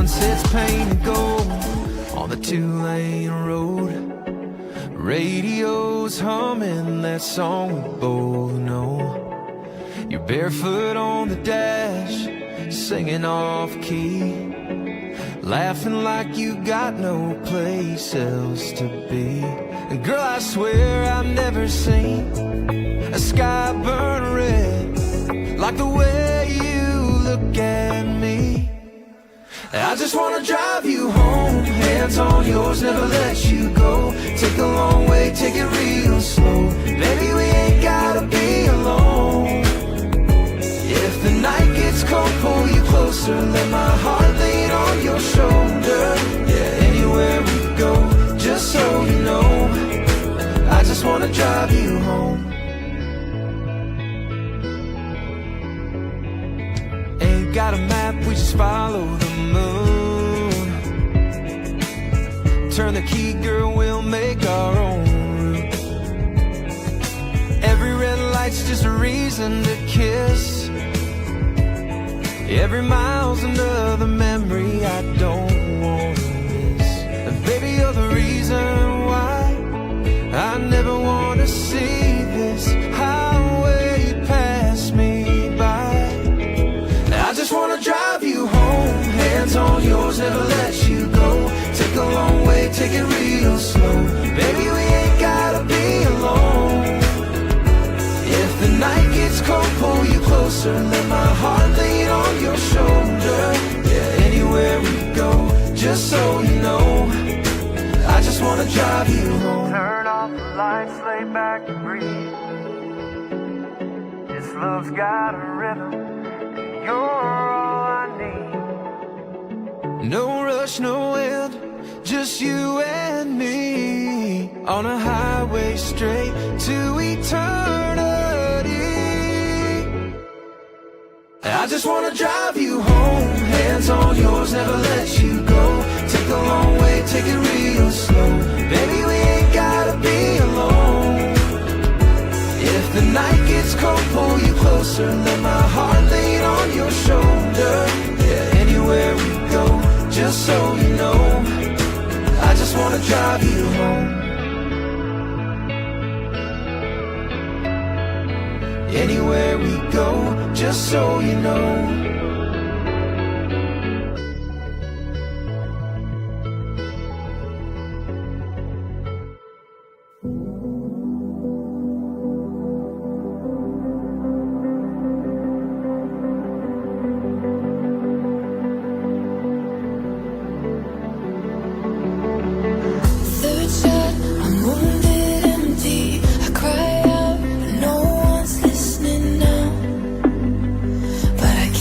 Sunsets painted gold on the two-lane road. Radio's humming that song we both know. You're barefoot on the dash, singing off key, laughing like you got no place else to be. And girl, I swear I've never seen a sky burn red like the way you look at me. I just wanna drive you home, hands on yours, never let you go. Take a long way, take it real slow. Baby, we ain't gotta be alone. If the night gets cold, pull you closer, let my heart lean on your shoulder. Yeah, anywhere we go, just so you know, I just wanna drive you home. Ain't got a map, we just follow the moon. Turn the key, girl, we'll make our own route. Every red light's just a reason to kiss. Every mile's another memory I don't want to miss. And baby, you're the reason why I never want to see this highway pass me by. I just want to drive you home, hands on yours, never let you go. Take a long way, take it real slow. Baby, we ain't gotta be alone. If the night gets cold, pull you closer, let my heart lean on your shoulder. Yeah, anywhere we go, just so you know, I just wanna drive you home. Turn off the lights, lay back and breathe. This love's got a rhythm, and you're all I need. No rush, no end, just you and me, on a highway straight to eternity. I just wanna drive you home, hands on yours, never let you go. Take a long way, take it real slow. Baby, we ain't gotta be alone. If the night gets cold, pull you closer, let my heart lean on your shoulder. Yeah, anywhere we go, just so you know, I just wanna drive you home. Anywhere we go, just so you know. Back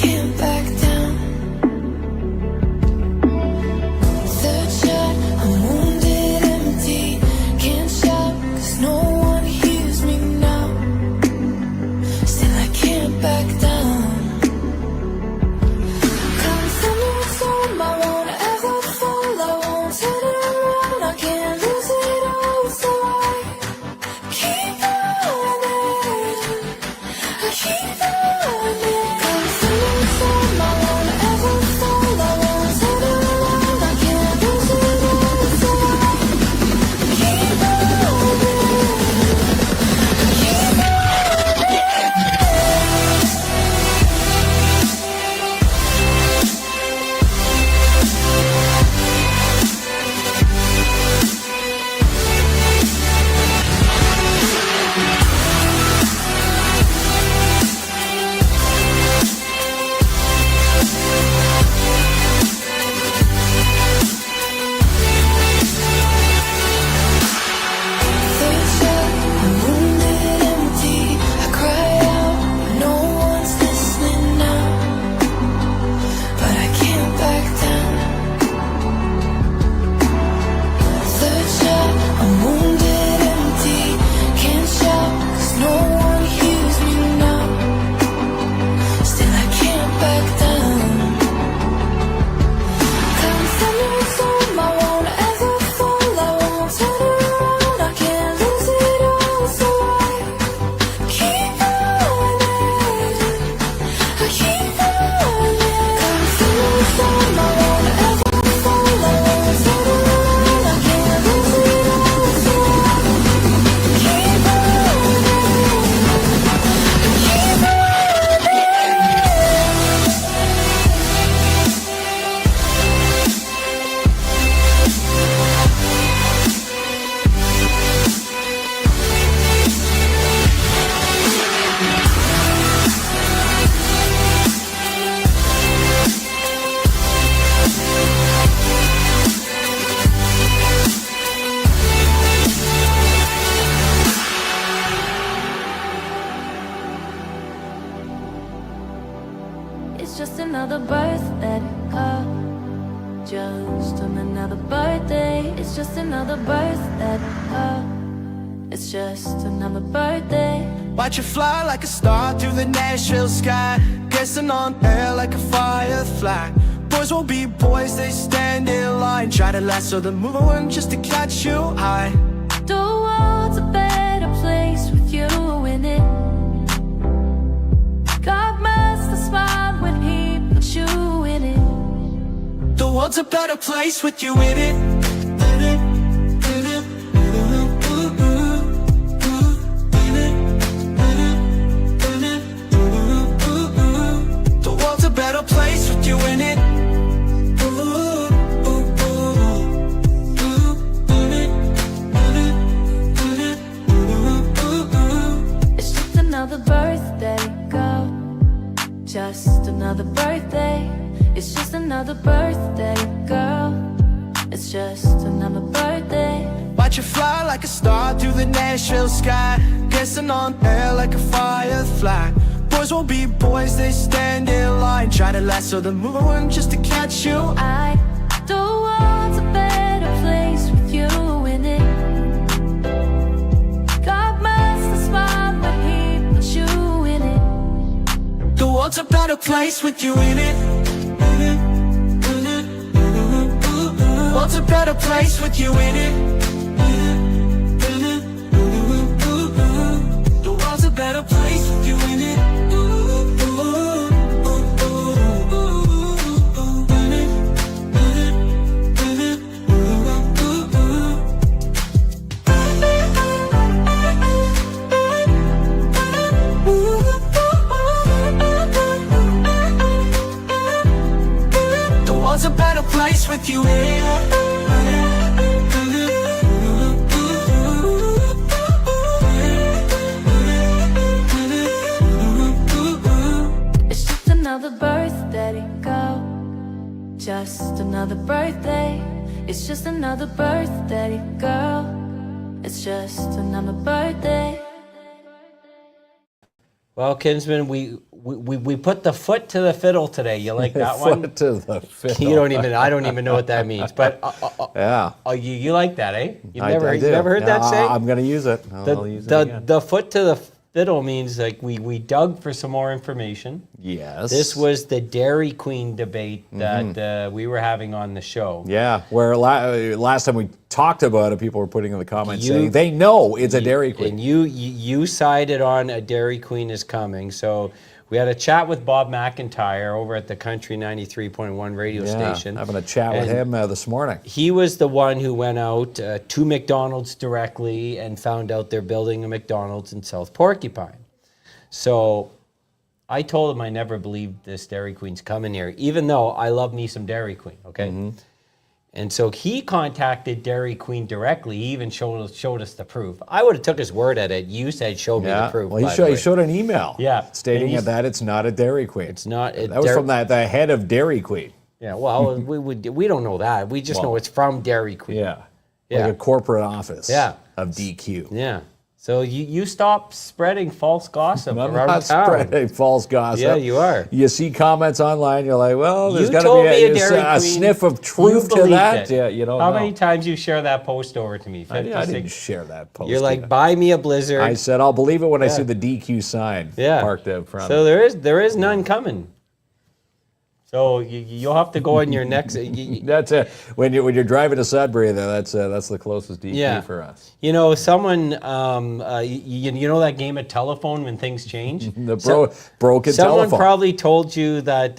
let it go. Just on another birthday, it's just another birth, let it go. It's just another birthday. Watch you fly like a star through the Nashville sky, glistening on air like a firefly. Boys will be boys, they stand in line, try to lasso the moon just to catch you high. The world's a better place with you in it. God must have smiled when he put you in it. The world's a better place with you in it. The world's a better place with you in it. It's just another birthday, girl. Just another birthday. It's just another birthday, girl. It's just another birthday. Watch you fly like a star through the Nashville sky, glistening on air like a firefly. Boys will be boys, they stand in line, try to lasso the moon just to catch you. The world's a better place with you in it. God must have smiled when he put you in it. The world's a better place with you in it. The world's a better place with you in it. The world's a better place with you in it. The world's a better place with you in it. It's just another birthday, girl. Just another birthday. It's just another birthday, girl. It's just another birthday. Well, Kinsman, we put the foot to the fiddle today. You like that one? Foot to the fiddle. You don't even. I don't even know what that means. But Yeah. oh, you like that, eh? You've I never do. heard that No, saying? I'm going to use it. I'll use it again. The foot to the fiddle means like we dug for some more information. Yes. This was the Dairy Queen debate that we were having on the show. Yeah, where last time we talked about it, people were putting in the comments You- saying they know it's a Dairy Queen. And you sided on a Dairy Queen is coming. So we had a chat with Bob McIntyre over at the Country 93.1 radio station. Having a chat with him this morning. He was the one who went out to McDonald's directly and found out they're building a McDonald's in South Porcupine. So I told him I never believed this Dairy Queen's coming here, even though I love me some Dairy Queen, okay? And so he contacted Dairy Queen directly. He even showed us the proof. I would have took his word at it. You said, show me the proof. Well, by the way. he showed an email stating And that it's not a Dairy Queen. It's not. That was from the head of Dairy Queen. Yeah, well, we don't know that. We just know it's from Dairy Queen. Yeah. Yeah. Like a corporate office of DQ. Yeah. So you stop spreading false gossip I'm around not town. spreading false gossip. Yeah, you are. You see comments online, you're like, well, there's You got told to me a be Dairy a Queen. sniff of You truth to believed that. it. Yeah, you don't How know. many times you share that post over to me? I 56. didn't share that post. You're like, either. buy me a Blizzard. I said, I'll believe it when I see the DQ sign parked out front. So there is none coming. So you'll have to go in your next. That's it. When you're driving to Sudbury, though, that's the closest DQ for us. You know, someone, you know that game of telephone when things change? The broken Someone telephone. probably told you that,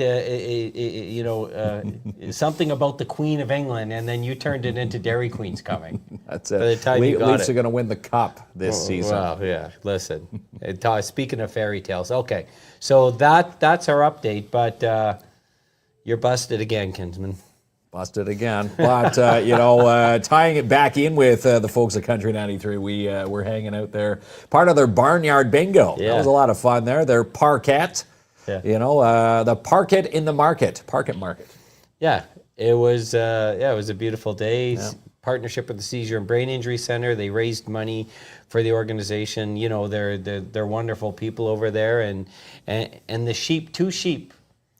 something about the Queen of England, and then you turned it into Dairy Queen's coming. That's By the it. time you got Leafs it. are going to win the cup this season. Well, yeah, listen. Speaking of fairy tales, okay. So that's our update, but you're busted again, Kinsman. Busted again. But, tying it back in with the folks at Country 93, we're hanging out there. Part of their barnyard bingo. Yeah. That was a lot of fun there. Their parquet. Yeah. The parquet in the market. Parquet market. Yeah, it was a beautiful day. Yeah. Partnership with the Seizure and Brain Injury Center. They raised money for the organization. You know, they're wonderful people over there, and the sheep, 2 sheep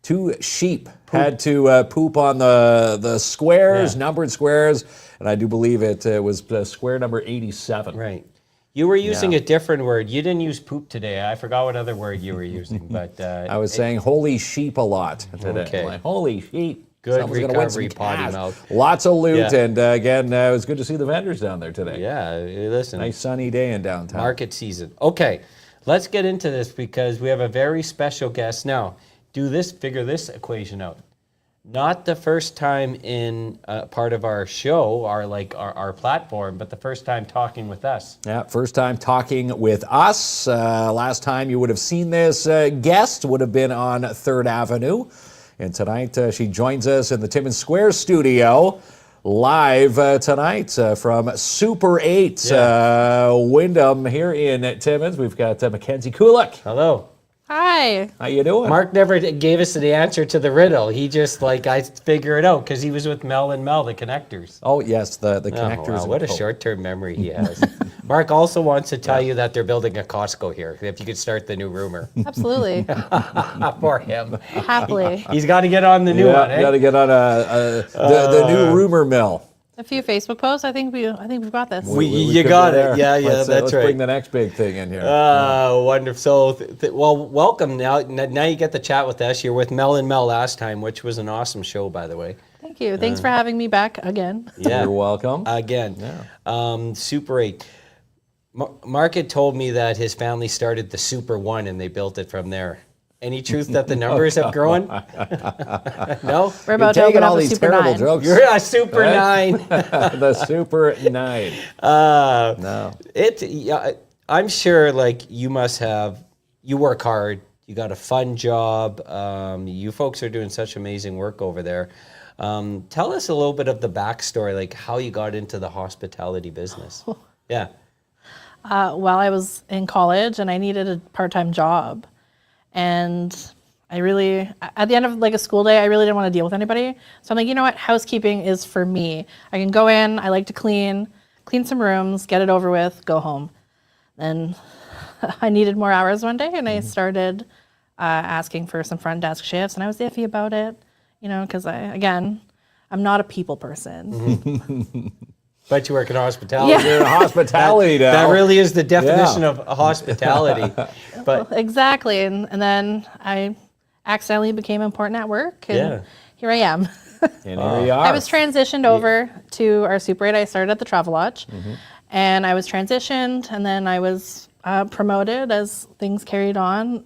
2 sheep had to poop on the squares, Yeah. numbered squares, and I do believe it was square number 87. Right. You were using a different word. You didn't use poop today. I forgot what other word you were using, but I was saying holy sheep a lot today. Okay. Like, holy sheep. Good Someone's gonna win some recovery, potty cash. mouth. Lots of loot, Yeah. and again, it was good to see the vendors down there today. yeah, listen. Nice sunny day in downtown. Market season. Okay, let's get into this because we have a very special guest. Now, figure this equation out. Not the first time in part of our show, our platform, but the first time talking with us. Yeah, first time talking with us. Last time you would have seen this guest would have been on 3rd Avenue. And tonight she joins us in the Timmins Square studio live tonight from Super 8 Wyndham here in Timmins. We've got Mackenzie Kulik. Hello. Hi. How you doing? Mark never gave us the answer to the riddle. He just I figure it out because he was with Mel and Mel, the connectors. Oh, yes, the Oh, connectors. wow, and what a coke. short-term memory he has. Mark also wants to tell you that they're building a Costco here. If you could start the new rumor Absolutely. for him, Happily. he's got to get on the new one. Got to Eh? get on the new rumor mill. A few Facebook posts. I think we've got this. You could got go it. there. Yeah, Let's that's right. bring the next big thing in here. Wonderful. So, well, welcome. Now you get to chat with us. You're with Mel and Mel last time, which was an awesome show, by the way. Thank you. Thanks for having me back again. Yeah. You're welcome. Again. Super 8. Mark had told me that his family started the Super 1 and they built it from there. Any truth that the numbers have grown? No? We're about to You're open taking up all a these Super terrible 9. jokes. You're a Super 9. The Super 9. No. I'm sure you must have, you work hard, you got a fun job, you folks are doing such amazing work over there. Tell us a little bit of the backstory, like how you got into the hospitality business. Yeah. While I was in college and I needed a part-time job. And I really, at the end of a school day, I really didn't want to deal with anybody. So I'm like, you know what? Housekeeping is for me. I can go in, I like to clean some rooms, get it over with, go home. Then I needed more hours one day and I started asking for some front desk shifts and I was iffy about it, because I'm not a people person. But you work in hospitality. Yeah. You're in hospitality now. That really is the definition of hospitality. But Exactly. And then I accidentally became important at work and here I am. And here you are. I was transitioned over to our Super 8. I started at the Travel Lodge, and I was transitioned, and then I was promoted as things carried on,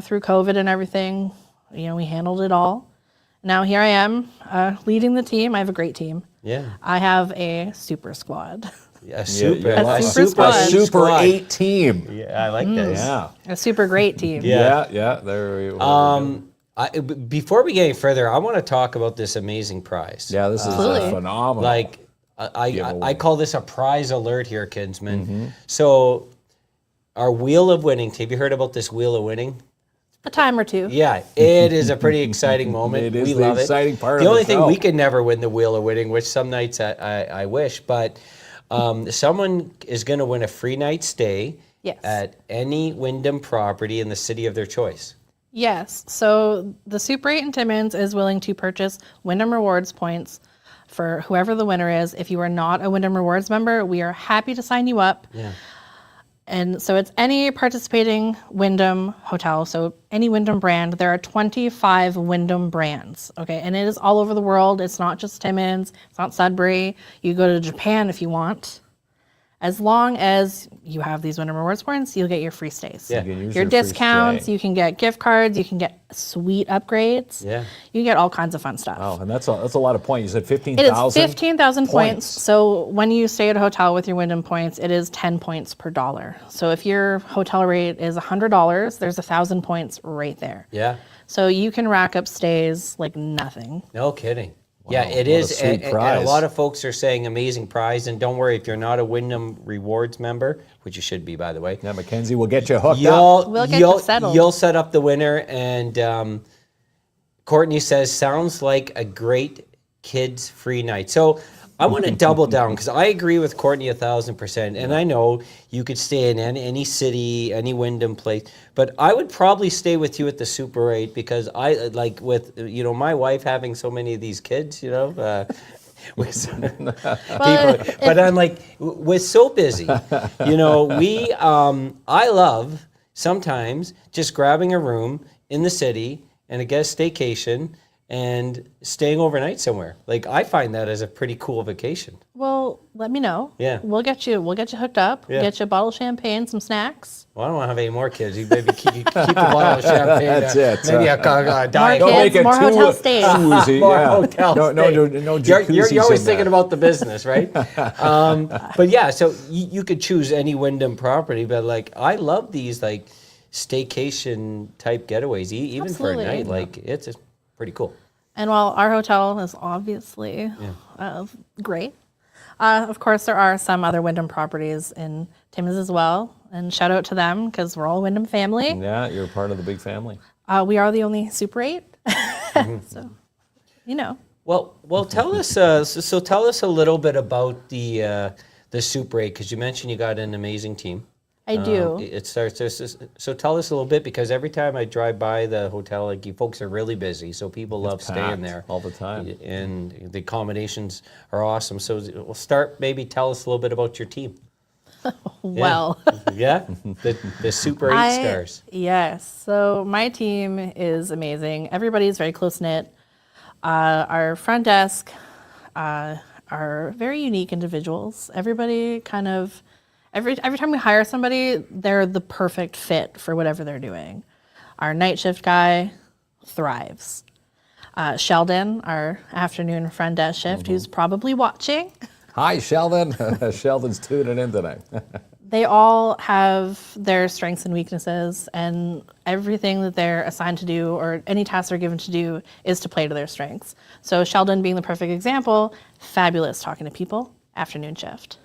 through COVID and everything. We handled it all. Now here I am leading the team. I have a great team. yeah, I have a super squad, a super, A super squad. A Super 8 team. Yeah, I like this. Yeah. a super great team. Yeah. There we go. Before we get any further, I want to talk about this amazing prize. Yeah, this is Absolutely. phenomenal. I call this a prize alert here, Kinsman. So, our Wheel of Winning. Have you heard about this Wheel of Winning? A time or two. Yeah, it is a pretty exciting moment. It is we the love exciting it. part The of only the thing show. we can never win the Wheel of Winning, which some nights I wish, but someone is going to win a free night stay Yes. at any Wyndham property in the city of their choice. Yes. So the Super 8 in Timmins is willing to purchase Wyndham Rewards points for whoever the winner is. If you are not a Wyndham Rewards member, we are happy to sign you up. Yeah. And so it's any participating Wyndham hotel. So any Wyndham brand. There are 25 Wyndham brands. Okay. And it is all over the world. It's not just Timmins. It's not Sudbury. You go to Japan if you want. As long as you have these Wyndham Rewards points, you'll get your free stays. Yeah. You can use Your your free discounts, stay. you can get gift cards, you can get sweet upgrades. Yeah. You can get all kinds of fun stuff. Oh, and that's a lot of points. You said It 15,000? is 15,000 points. So when you stay at a hotel with your Wyndham points, it is 10 points per dollar. So if your hotel rate is $100, there's 1,000 points right there. Yeah. So you can rack up stays like nothing. No kidding. Yeah, it what a is. sweet And prize. a lot of folks are saying amazing prize. And don't worry, if you're not a Wyndham Rewards member, which you should be, by the way, Yeah, Mackenzie will get you hooked up. We'll get you settled. You'll set up the winner. And Courtney says, sounds like a great kids free night. So I want to double down because I agree with Courtney 1,000%. And I know you could stay in any city, any Wyndham place, but I would probably stay with you at the Super 8 because I like with, my wife having so many of these kids, with people, but I'm like, we're so busy, I love sometimes just grabbing a room in the city and a guest staycation and staying overnight somewhere. Like I find that as a pretty cool vacation. Well, let me know. Yeah. We'll get you hooked up. Yeah. Get you a bottle of champagne, some snacks. Well, I don't want to have any more kids. You maybe keep a bottle of champagne. That's it. Maybe a diet. More Don't kids, make it more too hotel stays. Woozy, More yeah. hotel no jacuzzis you're always in thinking there. about the business, right? But yeah, so you could choose any Wyndham property, but like I love these like staycation type getaways, even Absolutely. for a night. Like it's just pretty cool. And while our hotel is obviously great, of course there are some other Wyndham properties in Timmins as well. And shout out to them because we're all a Wyndham family. Yeah, you're part of the big family. We are the only Super 8. So, Well, tell us. So tell us a little bit about the Super 8 because you mentioned you got an amazing team. I do. It starts. So tell us a little bit because every time I drive by the hotel, like you folks are really busy, so people love staying packed there all the time. and the accommodations are awesome. So we'll start. Maybe tell us a little bit about your team. Well, Yeah, the Super 8 stars. Yes. So my team is amazing. Everybody's very close knit. Our front desk are very unique individuals. Everybody kind of every time we hire somebody, they're the perfect fit for whatever they're doing. Our night shift guy thrives. Sheldon, our afternoon front desk shift, who's probably watching. Hi, Sheldon. Sheldon's tuning in tonight. They all have their strengths and weaknesses, and everything that they're assigned to do or any task they're given to do is to play to their strengths. So Sheldon being the perfect example, fabulous talking to people, afternoon shift.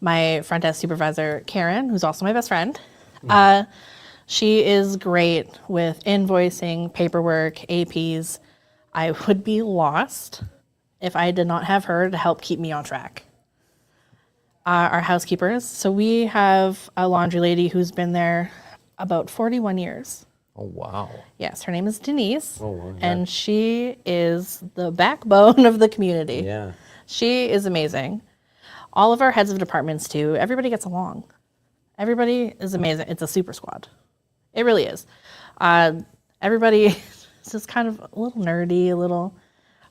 My front desk supervisor, Karen, who's also my best friend, she is great with invoicing, paperwork, APs. I would be lost if I did not have her to help keep me on track. Our housekeepers. So we have a laundry lady who's been there about 41 years. Oh, wow. Yes, her name is Denise, wow, and she is the backbone of the community. Yeah. She is amazing. All of our heads of departments, too, everybody gets along. Everybody is amazing. It's a super squad. It really is. Everybody is just kind of a little nerdy,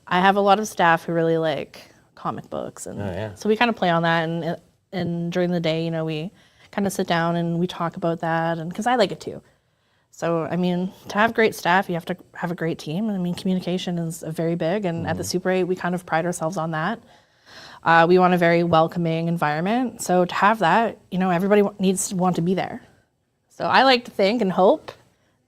I have a lot of staff who really like comic books, and so we kind of play on that. And during the day, we kind of sit down and we talk about that, and because I like it too. So I mean, to have great staff, you have to have a great team. I mean, communication is very big, and at the Super 8, we kind of pride ourselves on that. We want a very welcoming environment. So to have that, everybody needs to want to be there. So I like to think and hope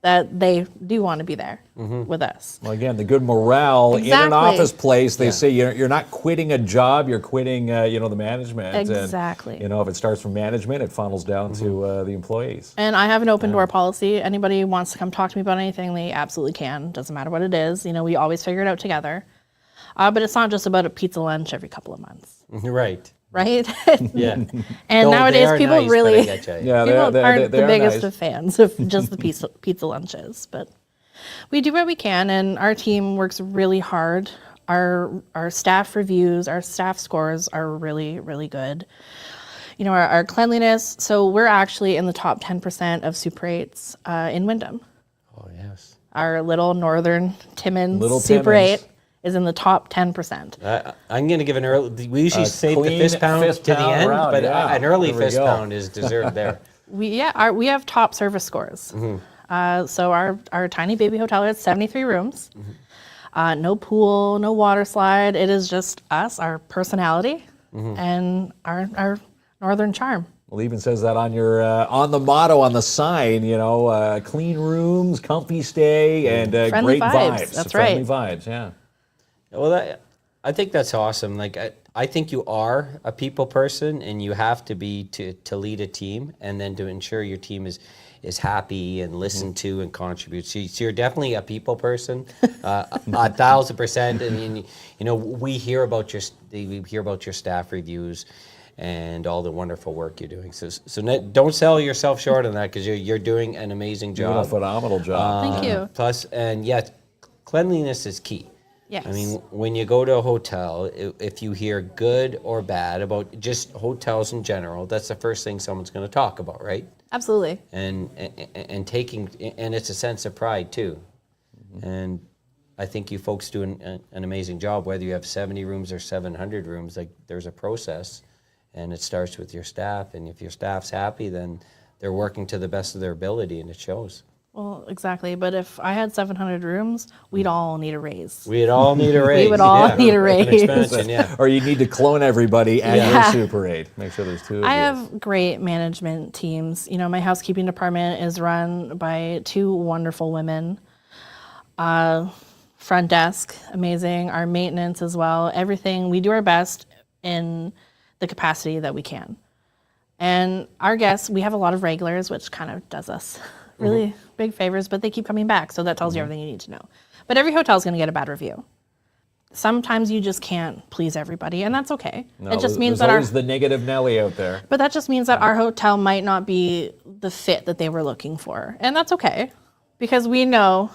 that they do want to be there with us. Well, again, the good morale in an Exactly. office place, they say you're not quitting a job, you're quitting, the management. Exactly. And, if it starts from management, it funnels down to the employees. And I have an open door policy. Anybody wants to come talk to me about anything, they absolutely can. Doesn't matter what it is. We always figure it out together. But it's not just about a pizza lunch every couple of months, Right. right? Yeah. And Though they nowadays, are people nice, but I really getcha. Yeah, people aren't the are biggest nice. of fans of just the pizza lunches. But we do what we can, and our team works really hard. Our staff reviews, our staff scores are really, really good. Our cleanliness. So we're actually in the top 10% of Super 8s in Wyndham. Oh yes. Our little northern Timmins Little Super Timmins. 8 is in the top 10%. I'm going to give an early. We usually save the clean fist pound fist to the pound end, round, but yeah. an early There we fist go. pound is deserved there. We have top service scores. So our tiny baby hotel has 73 rooms. No pool, no water slide. It is just us, our personality, and our northern charm. Well, it even says that on your on the motto on the sign, clean rooms, comfy stay, and Friendly great vibes. vibes. That's Friendly right. vibes, yeah. Well, I think that's awesome. Like I think you are a people person, and you have to be to lead a team, and then to ensure your team is happy and listened to and contributes. So you're definitely a people person, 1,000%. I mean, you know, we hear about your staff reviews and all the wonderful work you're doing. So don't sell yourself short on that, because you're doing an amazing Doing a job. phenomenal job. Thank you. Plus, and yet, cleanliness is key. Yes. I mean, when you go to a hotel, if you hear good or bad about just hotels in general, that's the first thing someone's going to talk about, right? Absolutely. And it's a sense of pride too. And I think you folks do an amazing job, whether you have 70 rooms or 700 rooms. Like, there's a process, and it starts with your staff. And if your staff's happy, then they're working to the best of their ability, and it shows. Well, exactly. But if I had 700 rooms, we'd all need a raise. We'd all need a raise. We would all need a raise. An expansion, yeah. Or you need to clone everybody at Yeah. your Super 8. Make sure there's 2 of you. I have great management teams. You know, my housekeeping department is run by 2 wonderful women. Front desk, amazing. Our maintenance as well. Everything, we do our best in the capacity that we can. And our guests, we have a lot of regulars, which kind of does us really big favors, but they keep coming back, so that tells you everything you need to know. But every hotel is going to get a bad review. Sometimes you just can't please everybody, and that's okay. No, it just means there's that always the negative Nelly out there. but that just means that our hotel might not be the fit that they were looking for, and that's okay, because we know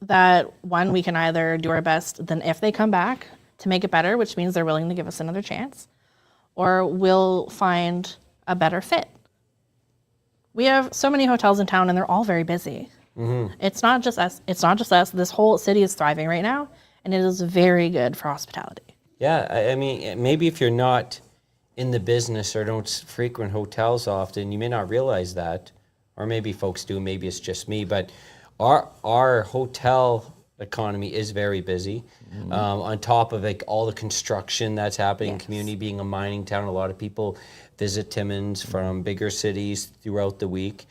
that one, we can either do our best, then if they come back, to make it better, which means they're willing to give us another chance, or we'll find a better fit. We have so many hotels in town, and they're all very busy. It's not just us. It's not just us. This whole city is thriving right now, and it is very good for hospitality. Yeah, I mean, maybe if you're not in the business or don't frequent hotels often, you may not realize that, or maybe folks do. Maybe it's just me, but our hotel economy is very busy. On top of like all the construction that's happening in community, being a mining town, a lot of people visit Timmins from bigger cities throughout the week,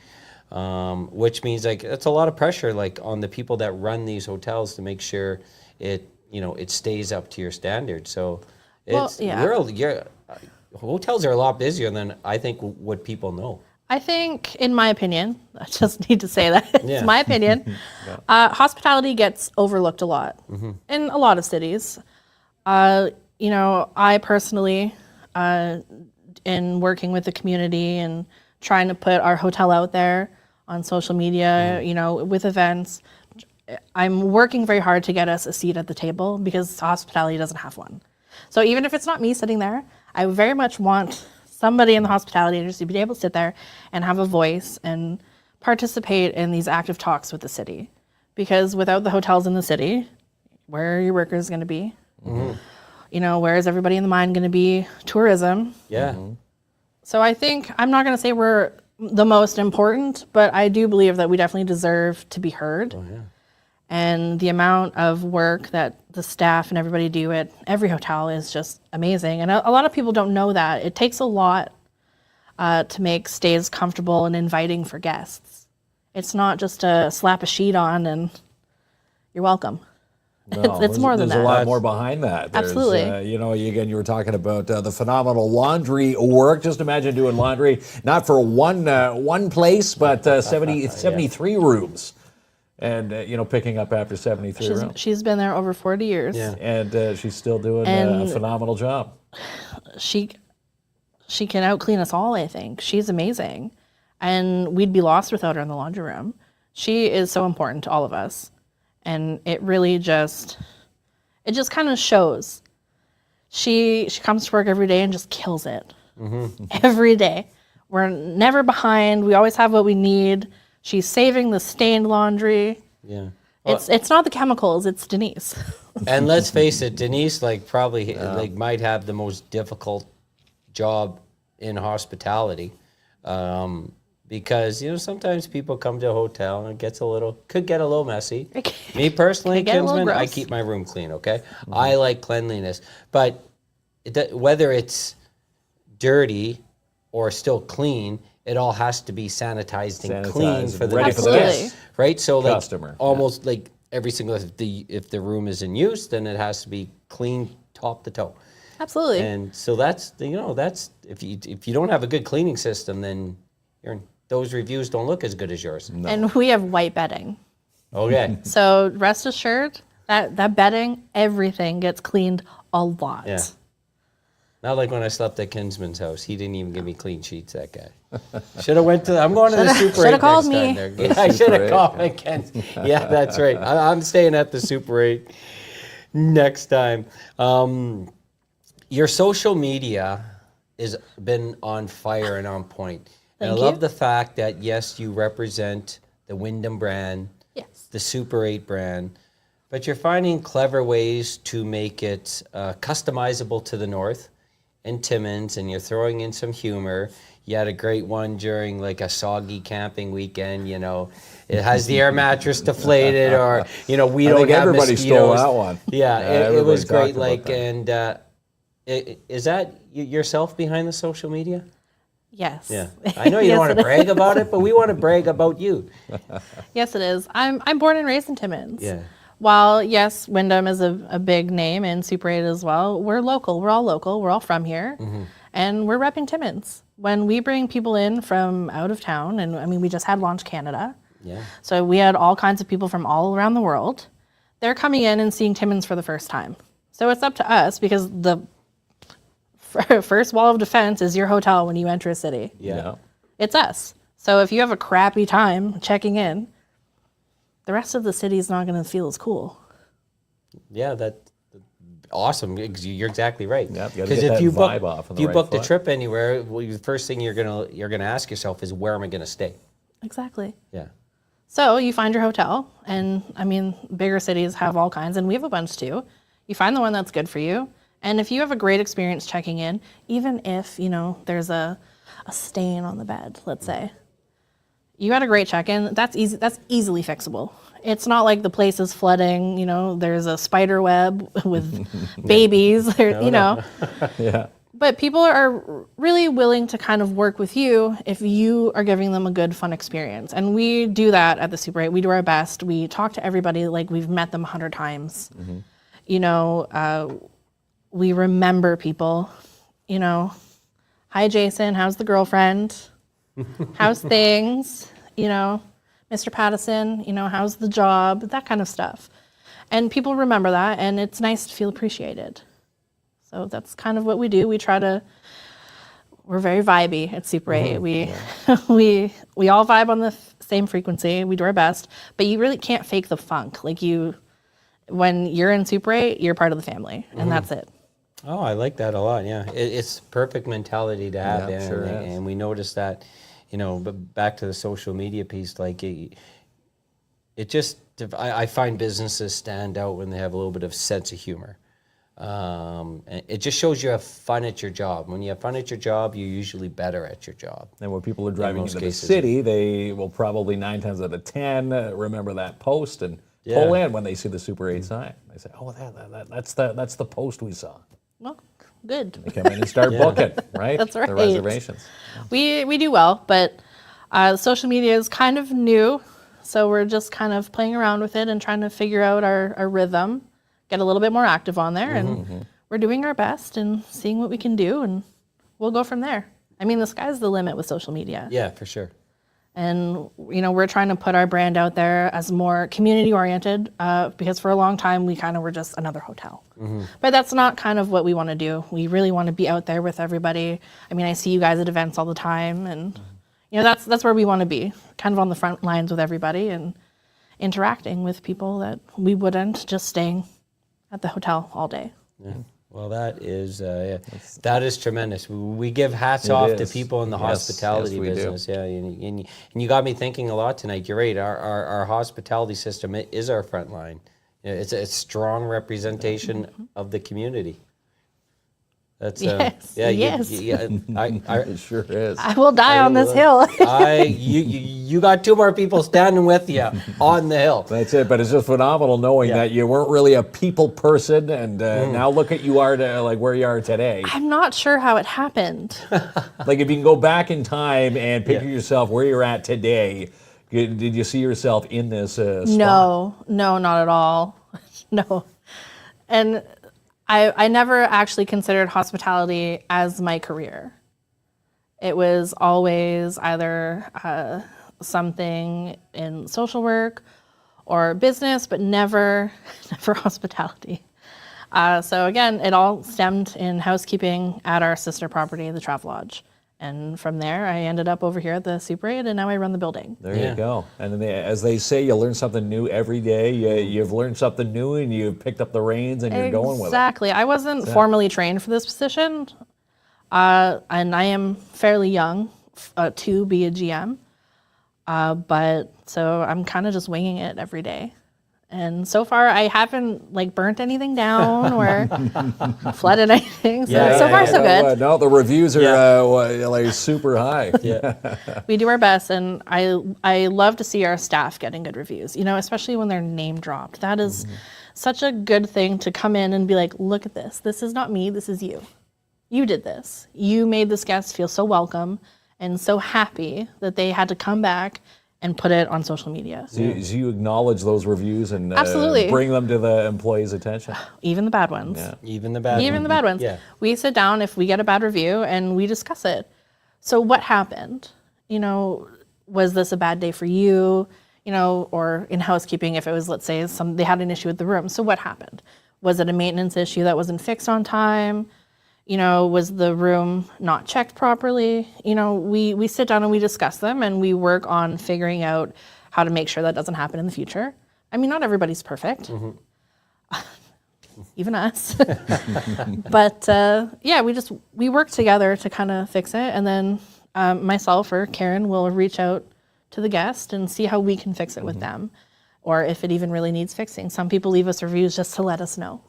which means like it's a lot of pressure like on the people that run these hotels to make sure it stays up to your standards. So it's hotels are a lot busier than I think what people know. I think, in my opinion, I just need to say that, Yeah. it's my opinion, hospitality gets overlooked a lot in a lot of cities. You know, I personally, in working with the community and trying to put our hotel out there on social media, you know, with events, I'm working very hard to get us a seat at the table, because hospitality doesn't have one. So even if it's not me sitting there, I very much want somebody in the hospitality industry to be able to sit there and have a voice and participate in these active talks with the city. Because without the hotels in the city, where are your workers going to be? You know, where is everybody in the mine going to be? Tourism. Yeah. So I think, I'm not going to say we're the most important, but I do believe that we definitely deserve to be heard. And the amount of work that the staff and everybody do at every hotel is just amazing. And a lot of people don't know that. It takes a lot to make stays comfortable and inviting for guests. It's not just to slap a sheet on and you're welcome. No, it's more than There's a that. lot more behind that. There's, Absolutely. you know, again, you were talking about the phenomenal laundry work. Just imagine doing laundry, not for one place, but 73 rooms. And, you know, picking up after 73 rooms. She's been there over 40 years. Yeah. And she's still doing a And- phenomenal job. She can out-clean us all, I think. She's amazing. And we'd be lost without her in the laundry room. She is so important to all of us. And it really just kind of shows. She comes to work every day and just kills it. Every day. We're never behind. We always have what we need. She's saving the stained laundry. Yeah. It's not the chemicals, it's Denise. And let's face it, Denise probably might have the most difficult job in hospitality, because sometimes people come to a hotel and it could get a little messy. Me personally, Could get a little Kinsman, I gross. keep my room clean. Okay, I like cleanliness, but whether it's dirty or still clean, it all has to be sanitized and clean Sanitized for and the ready next for the Absolutely. guest, right? So like Customer, almost like every single if the room is in use, then it has to be clean top to toe. Absolutely. And so that's if you don't have a good cleaning system, then those reviews don't look as good as yours. And we have white bedding. Okay. So rest assured that bedding, everything gets cleaned a lot. Yeah. Not like when I slept at Kinsman's house. He didn't even give me clean sheets, that guy. Should have went to, I'm going to the Super 8 shoulda called next me. time there. Yeah, I should have 8, called Mackenzie. Yeah, that's right. I'm staying at the Super 8 next time. Your social media has been on fire and on point. And I Thank love you. the fact that, yes, you represent the Wyndham brand, Yes. the Super 8 brand, but you're finding clever ways to make it customizable to the north and Timmins, and you're throwing in some humor. You had a great one during like a soggy camping weekend, you know. It has the air mattress deflated, or, you know, we I don't think have everybody mosquitoes. stole that one. Yeah, it everybody was great. talked about Like, that. and is that yourself behind the social media? Yes. Yeah. I know you don't Yes, want it to brag about it, but we want to brag about you. Yes, it is. I'm born and raised in Timmins. Yeah. While, yes, Wyndham is a big name and Super 8 as well, we're local. We're all local. We're all from here. And we're repping Timmins. When we bring people in from out of town, and I mean, we just had Launch Canada. Yeah. So we had all kinds of people from all around the world. They're coming in and seeing Timmins for the first time. So it's up to us, because the first wall of defense is your hotel when you enter a city. Yeah. It's us. So if you have a crappy time checking in, the rest of the city is not going to feel as cool. Yeah, that's awesome. You're exactly right. Yep, you gotta get that vibe off on if the you right book the foot. trip anywhere, well, the first thing you're gonna ask yourself is, where am I gonna stay? Exactly. Yeah. So you find your hotel, and I mean, bigger cities have all kinds, and we have a bunch too. You find the one that's good for you, and if you have a great experience checking in, even if, you know, there's a stain on the bed, let's say, you had a great check-in, that's easy. That's easily fixable. It's not like the place is flooding, you know, there's a spider web with babies, or, you know. Yeah. But people are really willing to kind of work with you if you are giving them a good, fun experience. And we do that at the Super 8. We do our best. We talk to everybody like we've met them 100 times. You know, we remember people. You know, hi, Jason, how's the girlfriend? How's things? You know, Mr. Pattison, you know, how's the job? That kind of stuff. And people remember that, and it's nice to feel appreciated. So that's kind of what we do. We try to, we're very vibey at Super 8. We all vibe on the same frequency. We do our best, but you really can't fake the funk. Like, when you're in Super 8, you're part of the family, and that's it. Oh, I like that a lot. Yeah, it's perfect mentality to have, Yeah, sure is. and we noticed that, you know. But back to the social media piece, like it just, I find businesses stand out when they have a little bit of sense of humor. And it just shows you have fun at your job. When you have fun at your job, you're usually better at your job. And when people are driving most into the cases. city, they will probably 9 times out of 10 remember that post and Yeah. pull in when they see the Super 8 sign. They say, "Oh, that's the post we saw." Well, good. They come in and start booking, right? That's right. The reservations. We do well, but social media is kind of new, so we're just kind of playing around with it and trying to figure out our rhythm, get a little bit more active on there, and we're doing our best and seeing what we can do, and we'll go from there. I mean, the sky's the limit with social media. Yeah, for sure. And, you know, we're trying to put our brand out there as more community oriented, because for a long time we kind of were just another hotel. But that's not kind of what we want to do. We really want to be out there with everybody. I mean, I see you guys at events all the time, and you know, that's where we want to be, kind of on the front lines with everybody and interacting with people that we wouldn't just staying at the hotel all day. Yeah. Well, that is tremendous. We give hats It off to is. people in the Yes, hospitality yes, we do. business. Yeah, and you got me thinking a lot tonight. You're right. Our hospitality system is our front line. It's a strong representation of the community. That's Yes, yeah, yes. It sure is. I will die on this hill. You got 2 more people standing with you on the hill. That's it, but it's just phenomenal knowing that you weren't really a people person, and now look at you are like where you are today. I'm not sure how it happened. Like if you can go back in time and picture yourself where you're at today, did you see yourself in this spot? No, not at all. No. And I never actually considered hospitality as my career. It was always either something in social work or business, but never hospitality. So again, it all stemmed in housekeeping at our sister property, the Travelodge. And from there, I ended up over here at the Super 8, and now I run the building. There you go. And then as they say, you learn something new every day. You've learned something new, and you've picked up the reins, and you're going with it. Exactly. I wasn't formally trained for this position, and I am fairly young to be a GM. But so I'm kind of just winging it every day. And so far, I haven't burnt anything down or flooded anything. So far, so good. No, the reviews are super high. We do our best, and I love to see our staff getting good reviews. Especially when they're name dropped. That is such a good thing to come in and be like, look at this. This is not me. This is you. You did this. You made this guest feel so welcome and so happy that they had to come back and put it on social media. So you acknowledge those reviews and Absolutely. Bring them to the employees' attention. Even the bad ones. Yeah. Even the bad Even the bad ones. Yeah. We sit down if we get a bad review and we discuss it. So what happened? Was this a bad day for you? Or in housekeeping, if it was, let's say, they had an issue with the room. So what happened? Was it a maintenance issue that wasn't fixed on time? Was the room not checked properly? We sit down and we discuss them, and we work on figuring out how to make sure that doesn't happen in the future. I mean, not everybody's perfect, even us. But we work together to kind of fix it, and then myself or Karen will reach out to the guest and see how we can fix it with them, or if it even really needs fixing. Some people leave us reviews just to let us know,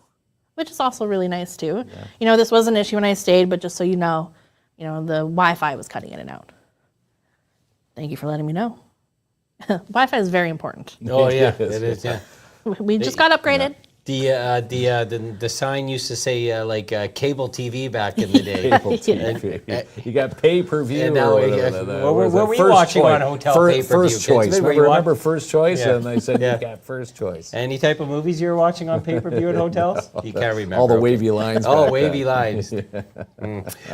which is also really nice too. Yeah. This was an issue when I stayed, but just so you know, the Wi-Fi was cutting in and out. Thank you for letting me know. Wi-Fi is very important. Oh yeah, it is. Yeah. We just got upgraded. The sign used to say cable TV back in the day. Cable TV. You got pay-per-view. And now what were we watching on hotel pay-per-view? First choice. Remember First Choice? Yeah. And they said you got First Choice. Any type of movies you were watching on pay-per-view at hotels? You can't remember. All the wavy lines. Oh, wavy lines.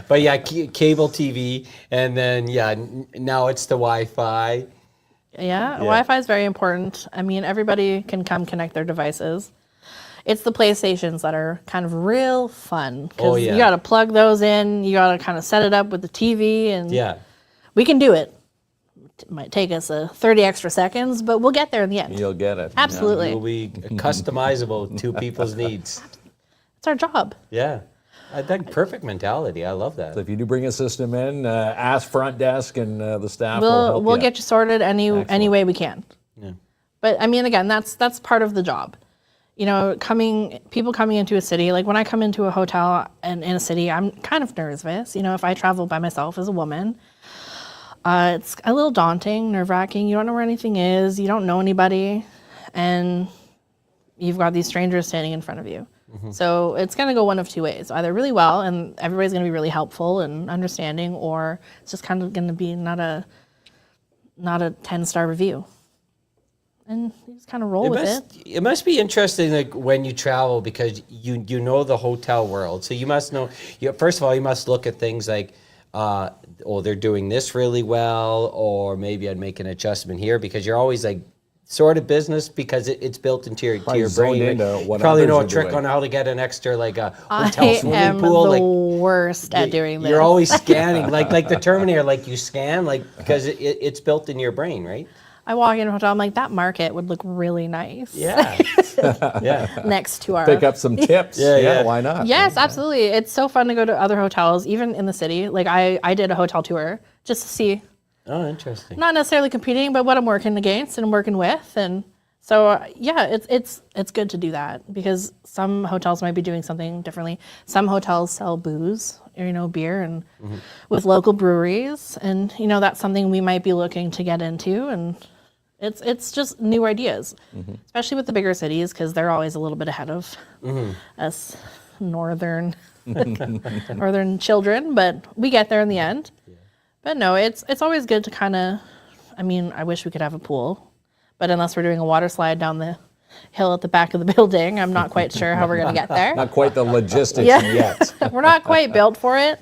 But yeah, cable TV, and then now it's the Wi-Fi. Yeah, Wi-Fi is very important. I mean, everybody can come connect their devices. It's the PlayStations that are kind of real fun. Because you got to plug those in. You got to kind of set it up with the TV. And we can do it. It might take us 30 extra seconds, but we'll get there in the end. You'll get it. Absolutely. It will be customizable to people's needs. It's our job. Yeah. That perfect mentality. I love that. So if you do bring a system in, ask front desk and the staff will help we'll get you sorted any way we can. Yeah. But I mean, again, that's part of the job. People coming into a city, like when I come into a hotel and in a city, I'm kind of nervous. If I travel by myself as a woman, it's a little daunting, nerve-wracking. You don't know where anything is. You don't know anybody. And you've got these strangers standing in front of you. So it's going to go one of two ways, either really well and everybody's going to be really helpful and understanding, or it's just kind of going to be not a 10-star review. And you just kind of roll with it. It must be interesting when you travel, because you know the hotel world. So you must know, first of all, you must look at things like, they're doing this really well, or maybe I'd make an adjustment here, because you're always sort of business, because it's built into your brain. You probably know a trick on how to get an extra hotel swimming pool. I am the worst at doing this. You're always scanning, like the Terminator, you scan, because it's built in your brain, right? I walk in a hotel, I'm like, that market would look really nice. Yeah. Next to our... Pick up some tips. Yeah, why not? Yes, absolutely. It's so fun to go to other hotels, even in the city. I did a hotel tour just to see... Oh, interesting. Not necessarily competing, but what I'm working against and working with. And so, it's good to do that, because some hotels might be doing something differently. Some hotels sell booze, beer, and with local breweries. And, that's something we might be looking to get into. And it's just new ideas, especially with the bigger cities, because they're always a little bit ahead of us northern children. But we get there in the end. But no, it's always good to kind of, I wish we could have a pool, but unless we're doing a water slide down the hill at the back of the building, I'm not quite sure how we're going to get there. Not quite the logistics yet. We're not quite built for it.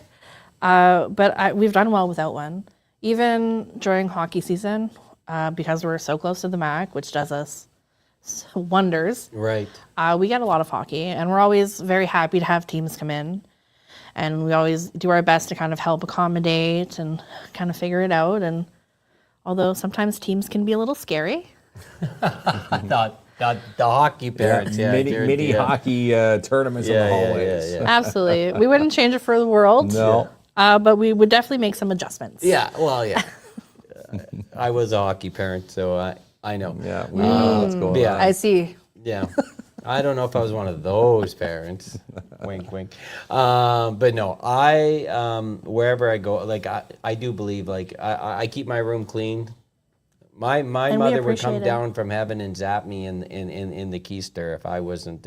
But we've done well without one. Even during hockey season, because we're so close to the MAC, which does us wonders. Right. We get a lot of hockey, and we're always very happy to have teams come in. And we always do our best to kind of help accommodate and kind of figure it out. And although sometimes teams can be a little scary. Not the hockey parents. Yeah, mini hockey tournaments in the hallways. Absolutely. We wouldn't change it for the world. No. But we would definitely make some adjustments. Yeah, well, yeah. I was a hockey parent, so I know. Yeah, we know what's going on. I see. Yeah. I don't know if I was one of those parents. Wink, wink. But no, wherever I go, like I do believe, like I keep my room clean. My mother would come down from heaven and zap me in the keister if I wasn't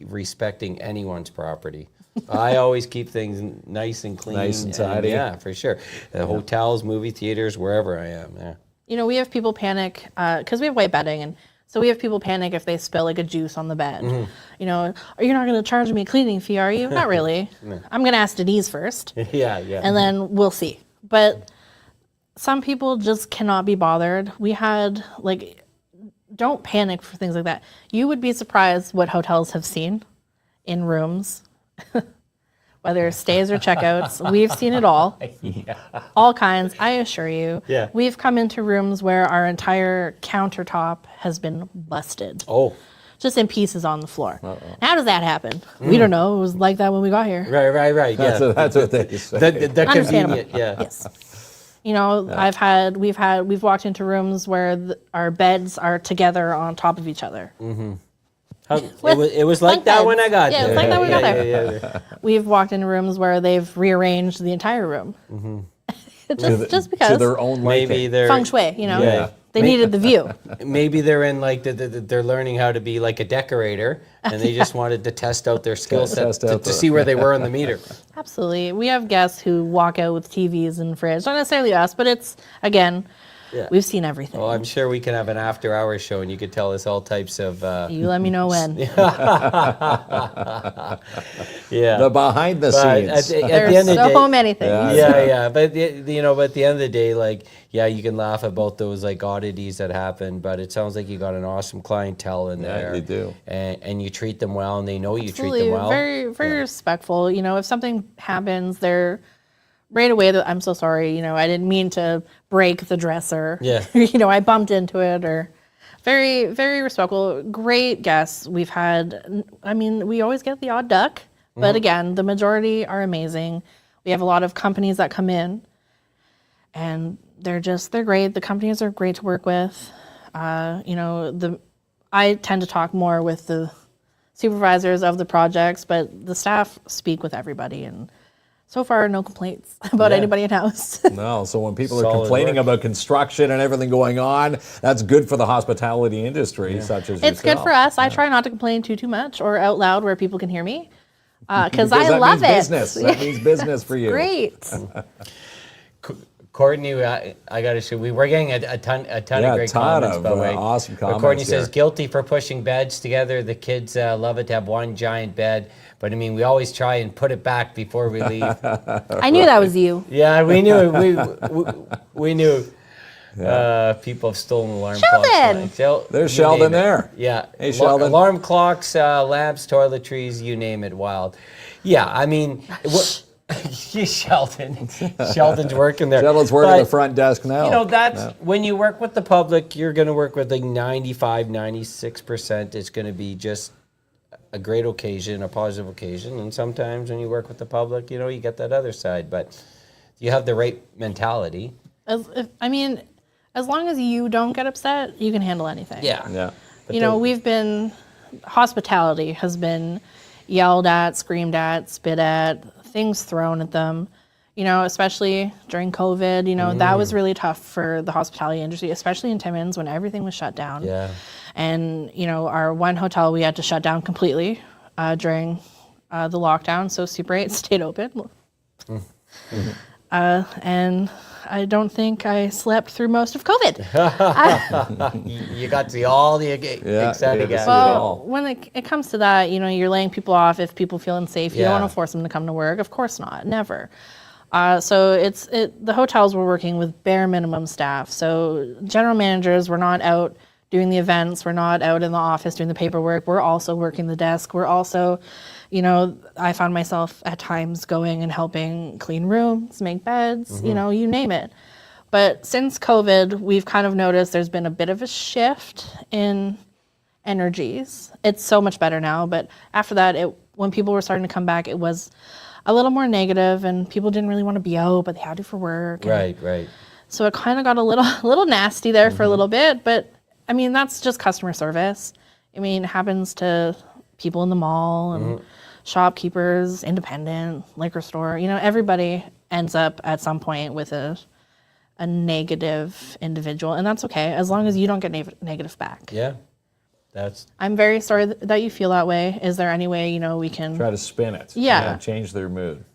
respecting anyone's property. I always keep things nice and clean. Nice and tidy. Yeah, for sure. Hotels, movie theaters, wherever I am. Yeah. You know, we have people panic because we have white bedding, and so we have people panic if they spill like a juice on the bed. Mm-hmm. You know, you're not going to charge me a cleaning fee, are you? Not really. I'm going to ask Denise first. Yeah. And then we'll see. But some people just cannot be bothered. We had don't panic for things like that. You would be surprised what hotels have seen in rooms. Whether stays or checkouts, we've seen it all. All kinds, I assure you. Yeah. We've come into rooms where our entire countertop has been busted. Oh. Just in pieces on the floor. How does that happen? We don't know. It was like that when we got here. Right. Yeah. That's what they say. The Understandable. convenient, yeah. Yes. You know, we've walked into rooms where our beds are together on top of each other. Mm-hmm. It was like that when I got there. Yeah, it was like that when we got there. Yeah. We've walked into rooms where they've rearranged the entire room. Mm-hmm. just because. To their own liking. Maybe they're Feng shui, you know. Yeah. They needed the view. Maybe they're in they're learning how to be like a decorator, and they just wanted to test out their skill set to see where they were on the meter. Absolutely. We have guests who walk out with TVs and fridge. Not necessarily us, but it's, again, we've seen everything. Well, I'm sure we can have an after-hours show, and you could tell us all types of... You let me know when. Yeah. The behind the scenes. There's the end of the so day, many things. Yeah. But, but at the end of the day, you can laugh about those, oddities that happen, but it sounds like you got an awesome clientele in there. Yeah, they do. And you treat them well, and they know you Absolutely. treat them well. Very, very respectful. You know, if something happens, they're right away that I'm so sorry. You know, I didn't mean to break the dresser. Yeah. I bumped into it, or very, very respectful. Great guests we've had. I mean, we always get the odd duck, but again, the majority are amazing. We have a lot of companies that come in, and they're great. The companies are great to work with. I tend to talk more with the supervisors of the projects, but the staff speak with everybody, and so far, no complaints about anybody in-house. No, so when people are Solid complaining work. about construction and everything going on, that's good for the hospitality industry, such as It's good yourself. for us. I try not to complain too much or out loud where people can hear me, because Because I love means it. business. That means business for you. Great. Courtney, I got to show. We're getting a ton of great comments, by the way. Awesome comments. Courtney here. says, guilty for pushing beds together. The kids love it to have one giant bed. But I mean, we always try and put it back before we leave. I knew that was you. Yeah, we knew it. We knew. People have stolen alarm Sheldon! clocks. There's You Sheldon name it. there. Yeah. Hey, Sheldon. Alarm clocks, lamps, toiletries, you name it, wild. Yeah, I mean, Sheldon. Sheldon's working there. Sheldon's working But, the front desk now. That's when you work with the public, you're going to work with 95, 96%. It's going to be just a great occasion, a positive occasion. And sometimes when you work with the public, you get that other side. But you have the right mentality. As long as you don't get upset, you can handle anything. Yeah. Hospitality has been yelled at, screamed at, spit at, things thrown at them. Especially during COVID, that was really tough for the hospitality industry, especially in Timmins when everything was shut down. Yeah. And, our one hotel we had to shut down completely during the lockdown. So Super 8 stayed open. And I don't think I slept through most of COVID. You got to see all the exciting guys. Well, when it comes to that, you're laying people off if people feel unsafe. You don't want to force them to come to work. Of course not. Never. So the hotels were working with bare minimum staff. So general managers were not out doing the events. We're not out in the office doing the paperwork. We're also working the desk. We're also, I found myself at times going and helping clean rooms, make beds, you name it. But since COVID, we've kind of noticed there's been a bit of a shift in energies. It's so much better now. But after that, when people were starting to come back, it was a little more negative, and people didn't really want to be out, but they had to for work. Right. So it kind of got a little nasty there for a little bit, but I mean, that's just customer service. I mean, it happens to people in the mall and shopkeepers, independent, liquor store. Everybody ends up at some point with a negative individual, and that's okay, as long as you don't get negative back. Yeah. I'm very sorry that you feel that way. Is there any way, we can... Try to spin it. Yeah. Change their mood.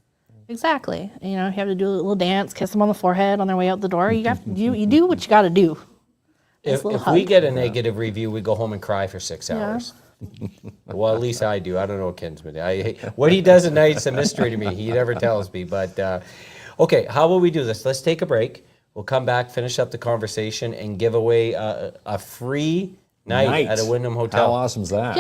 Exactly. You have to do a little dance, kiss them on the forehead on their way out the door. You do what you got to do. If we get a negative review, we go home and cry for 6 hours. Well, at least I do. I don't know what Ken's been. What he does at night is a mystery to me. He never tells me. But, okay, how will we do this? Let's take a break. We'll come back, finish up the conversation, and give away a free night at a Wyndham hotel. How awesome is that?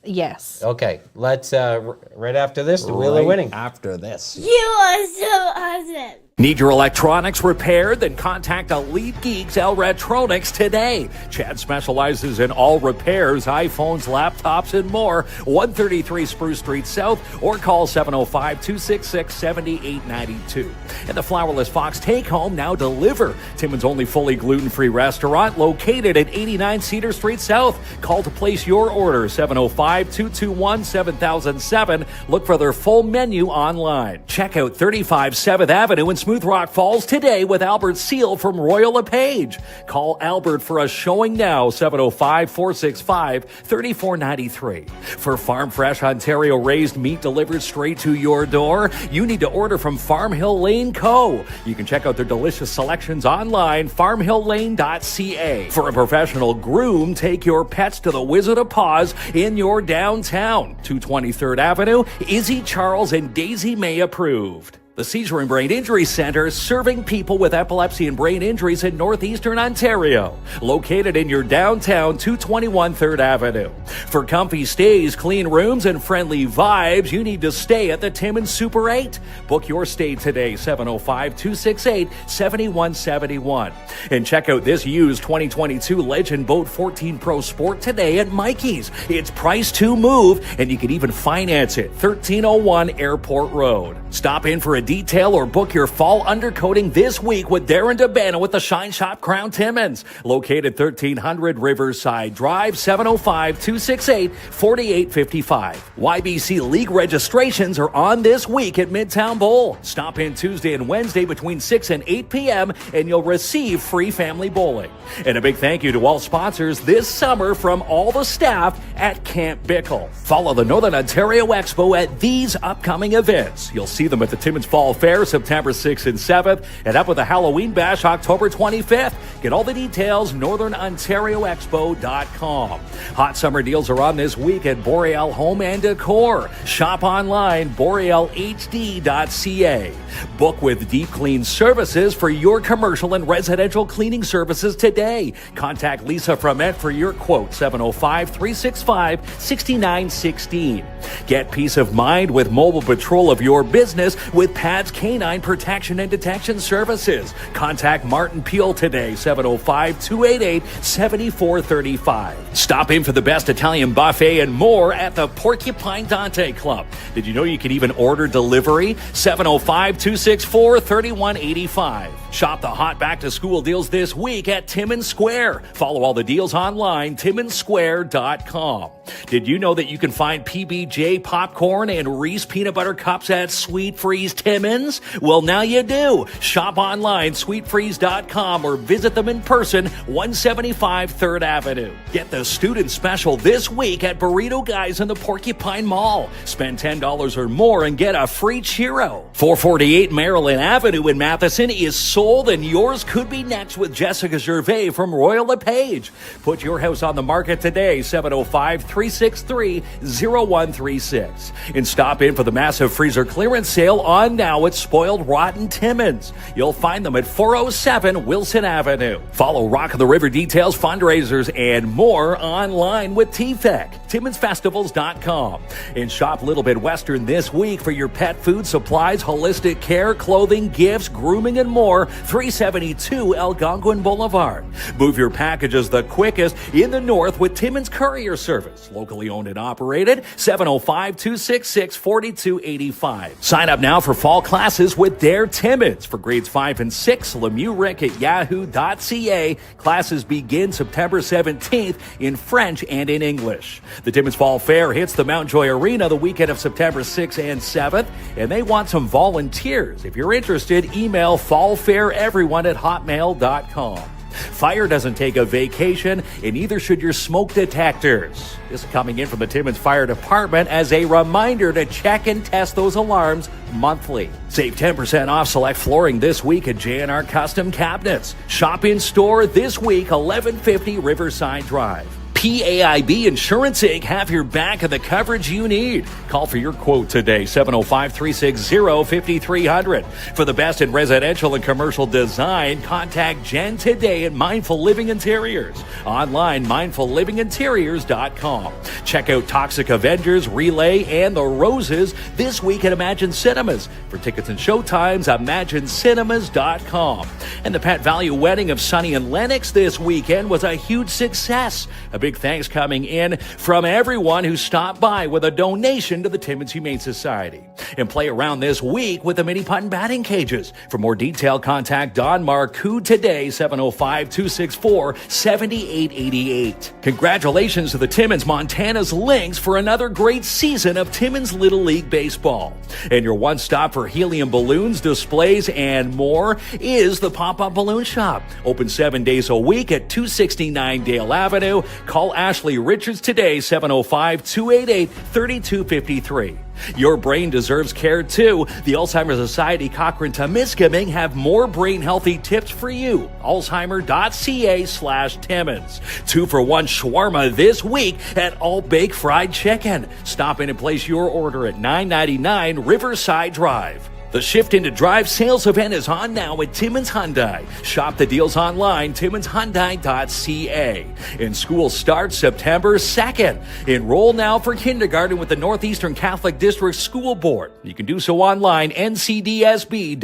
Yes. Okay, let's, right after this, the Wheel of Winning. After this. You are so awesome. Need your electronics repaired? Then contact Elite Geeks Electronics today. Chad specializes in all repairs, iPhones, laptops, and more. 133 Spruce Street South, or call 705-266-7892. And the Flourless Fox Take Home now deliver. Timmins' only fully gluten-free restaurant located at 89 Cedar Street South. Call to place your order, 705-221-7007. Look for their full menu online. Check out 35 7th Avenue in Smooth Rock Falls today with Albert Seal from Royal LePage. Call Albert for a showing now, 705-465-3493. For farm fresh Ontario raised meat delivered straight to your door, you need to order from Farm Hill Lane Co. You can check out their delicious selections online, farmhilllane.ca. For a professional groom, take your pets to the Wizard of Paws in your downtown. 223rd Avenue, Izzy Charles and Daisy May approved. The Seizure and Brain Injury Center, serving people with epilepsy and brain injuries in northeastern Ontario. Located in your downtown 221 3rd Avenue. For comfy stays, clean rooms, and friendly vibes, you need to stay at the Timmins Super 8. Book your stay today, 705-268-7171. And check out this used 2022 Legend Boat 14 Pro Sport today at Mikey's. It's priced to move, and you can even finance it. 1301 Airport Road. Stop in for a detail or book your fall undercoating this week with Darren DeBana with the Shine Shop Crown Timmins. Located 1300 Riverside Drive, 705-268-4855. YBC League registrations are on this week at Midtown Bowl. Stop in Tuesday and Wednesday between 6 and 8 p.m. and you'll receive free family bowling. And a big thank you to all sponsors this summer from all the staff at Camp Bickle. Follow the Northern Ontario Expo at these upcoming events. You'll see them at the Timmins Fall Fair, September 6th and 7th, and up with the Halloween Bash, October 25th. Get all the details, northernontarioexpo.com. Hot summer deals are on this week at Boreal Home and Decor. Shop online, borealhd.ca. Book with Deep Clean Services for your commercial and residential cleaning services today. Contact Lisa Fromet for your quote, 705-365-6916. Get peace of mind with mobile patrol of your business with PADS Canine Protection and Detection Services. Contact Martin Peel today, 705-288-7435. Stop in for the best Italian buffet and more at the Porcupine Dante Club. Did you know you can even order delivery? 705-264-3185. Shop the hot back-to-school deals this week at Timmins Square. Follow all the deals online, timminsquare.com. Did you know that you can find PBJ popcorn and Reese peanut butter cups at Sweet Freeze Timmins? Well, now you do. Shop online, sweetfreeze.com, or visit them them in person, 175 3rd Avenue. Get the student special this week at Burrito Guys in the Porcupine Mall. Spend $10 or more and get a free churro. 448 Maryland Avenue in Matheson is sold, and yours could be next with Jessica Gervais from Royal LePage. Put your house on the market today, 705-363-0136. And stop in for the massive freezer clearance sale on now at Spoiled Rotten Timmins. You'll find them at 407 Wilson Avenue. Follow Rock of the River details, fundraisers, and more online with TFEC, TimminsFestivals.com. And shop Little Bit Western this week for your pet food, supplies, holistic care, clothing, gifts, grooming, and more. 372 Algonquin Boulevard. Move your packages the quickest in the north with Timmins Courier Service. Locally owned and operated, 705-266-4285. Sign up now for fall classes with Dare Timmins for grades 5 and 6. Lemieux Rick at yahoo.ca. Classes begin September 17th in French and in English. The Timmins Fall Fair hits the Mount Joy Arena the weekend of September 6th and 7th, and they want some volunteers. If you're interested, email fallfaireveryone@hotmail.com. Fire doesn't take a vacation, and neither should your smoke detectors. This is coming in from the Timmins Fire Department as a reminder to check and test those alarms monthly. Save 10% off select flooring this week at J&R Custom Cabinets. Shop in store this week, 1150 Riverside Drive. PAIB Insurance Inc. have your back and the coverage you need. Call for your quote today, 705-360-5300. For the best in residential and commercial design, contact Jen today at Mindful Living Interiors. Online, mindfullivinginteriors.com. Check out Toxic Avengers, Relay, and The Roses this week at Imagine Cinemas. For tickets and showtimes, imaginecinemas.com. And the Pet Value Wedding of Sonny and Lennox this weekend was a huge success. A big thanks coming in from everyone who stopped by with a donation to the Timmins Humane Society. And play around this week with the mini putt and batting cages. For more detail, contact Don Marcoux today, 705-264-7888. Congratulations to the Timmins Montana's Lynx for another great season of Timmins Little League Baseball. And your one stop for helium balloons, displays, and more is the Pop-Up Balloon Shop. Open 7 days a week at 269 Dale Avenue. Call Ashley Richards today, 705-288-3253. Your brain deserves care too. The Alzheimer's Society Cochrane-Temiskaming have more brain healthy tips for you. Alzheimer.ca/Timmins. 2-for-1 shawarma this week at All Bake Fried Chicken. Stop in and place your order at 999 Riverside Drive. The Shift into Drive sales event is on now at Timmins Hyundai. Shop the deals online, timminshyundai.ca. And school starts September 2nd. Enroll now for kindergarten with the Northeastern Catholic District School Board. You can do so online, ncdsb.on.ca.